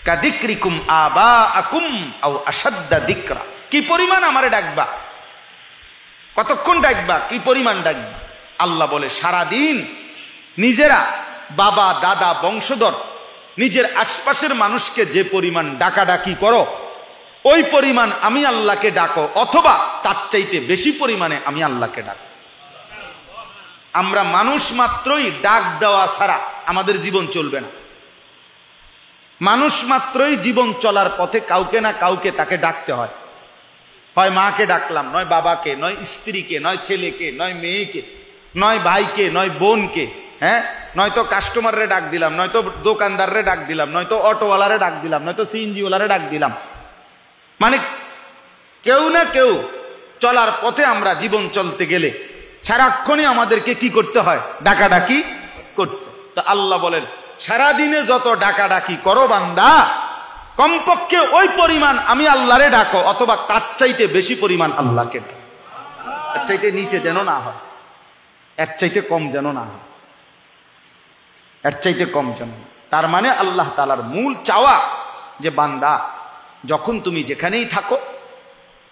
কাদিক্রিকুম আবাআকুম আও আশাদ্দা যিকরা। কি পরিমাণ আমারে ডাকবা, কতক্ষণ ডাকবা, কি পরিমাণ ডাকবা? আল্লাহ বলে সারাদিন নিজেরা বাবা দাদা বংশধর নিজের আশপাশের মানুষকে যে পরিমাণ ডাকাডাকি করো ওই পরিমাণ আমি আল্লাহকে ডাকো, অথবা তার চাইতে বেশি পরিমাণে আমি আল্লাহকে ডাকো। আমরা মানুষ মাত্রই ডাক দেওয়া ছাড়া আমাদের জীবন চলবে না। মানুষ মাত্রই জীবন চলার পথে কাউকে না কাউকে তাকে ডাকতে হয়। হয় মাকে ডাকলাম, নয় বাবাকে, নয় স্ত্রীকে, নয় ছেলেকে, নয় মেয়েকে, নয় ভাইকে, নয় বোনকে, হ্যাঁ, নয়তো কাস্টমাররে ডাক দিলাম, নয়তো দোকানদাররে ডাক দিলাম, নয়তো অটোওয়ালারে ডাক দিলাম, নয়তো সিএনজিওয়ালারে ডাক দিলাম। মানে কেউ না কেউ চলার পথে আমরা জীবন চলতে গেলে সারাক্ষণই আমাদেরকে কি করতে হয়? ডাকাডাকি করতে। তো আল্লাহ বলেন সারাদিনে যত ডাকাডাকি করো বান্দা, কমপক্ষে ওই পরিমাণ আমি আল্লাহরে ডাকো, অথবা তার চাইতে বেশি পরিমাণ আল্লাহকে ডাকো। এর চাইতে নিচে যেন না হয়, এর চাইতে কম যেন না হয়, এর চাইতে কম যেন। তার মানে আল্লাহ তাআলার মূল চাওয়া যে বান্দা যখন তুমি যেখানেই থাকো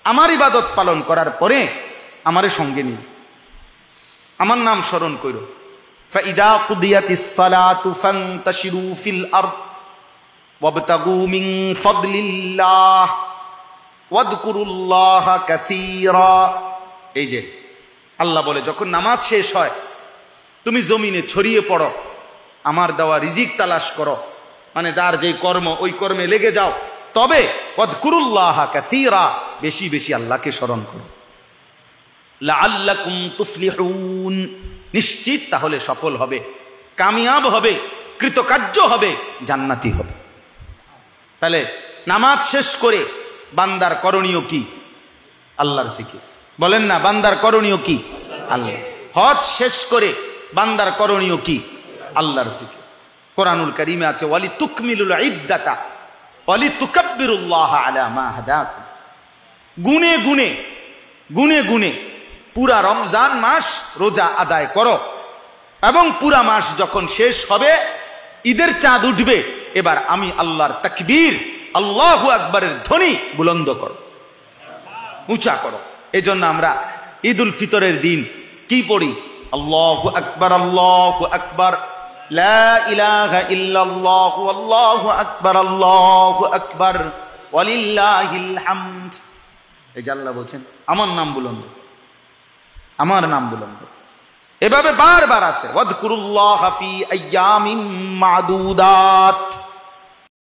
আমার ইবাদত পালন করার পরে আমারে সঙ্গে নিয়ে আমার নাম স্মরণ করো। ফাইদা কুদিয়াতিস সালাতু ফান্তাশিরু ফিল আরদ ওয়াবতাগু মিন ফাদলিল্লাহ ওয়াযকুরুল্লাহা কাসীরা। এই যে আল্লাহ বলে যখন নামাজ শেষ হয় তুমি জমিনে ছড়িয়ে পড়ো, আমার দেওয়া রিজিক তালাশ করো, মানে যার যেই কর্ম ওই কর্মে লেগে যাও, তবে ওয়াযকুরুল্লাহা কাসীরা, বেশি বেশি আল্লাহকে স্মরণ করো। লাআল্লাকুম তুফলিহুন, নিশ্চিত তাহলে সফল হবে, কামিয়াব হবে, কৃতকার্য হবে, জান্নাতি হবে। তাহলে নামাজ শেষ করে বান্দার করণীয় কি? আল্লাহর জিকির। বলেন না, বান্দার করণীয় কি? আল্লাহ। হজ শেষ করে বান্দার করণীয় কি? আল্লাহর জিকির। কোরআনুল কারীমে আছে ওয়ালি তুকমিলুল ইদ্দাতা ওয়ালি তুকাব্বিরুল্লাহ আলা মা হাদাকুম। গুনে গুনে গুনে গুনে পুরা রমজান মাস রোজা আদায় করো, এবং পুরা মাস যখন শেষ হবে ঈদের চাঁদ উঠবে, এবার আমি আল্লাহর তাকবীর আল্লাহু আকবারের ধ্বনি বুলন্দ করো, উঁচা করো। এই জন্য আমরা ঈদুল ফিতরের দিন কি পড়ি? আল্লাহু আকবার, আল্লাহু আকবার, লা ইলাহা ইল্লাল্লাহু আল্লাহু আকবার, আল্লাহু আকবার, ওয়ালিল্লাহিল হামদ। এই যে আল্লাহ বলছেন আমার নাম বুলন্দ, আমার নাম বুলন্দ। এভাবে বারবার আছে ওয়াযকুরুল্লাহা ফি আইয়ামিন মা'দুদাত।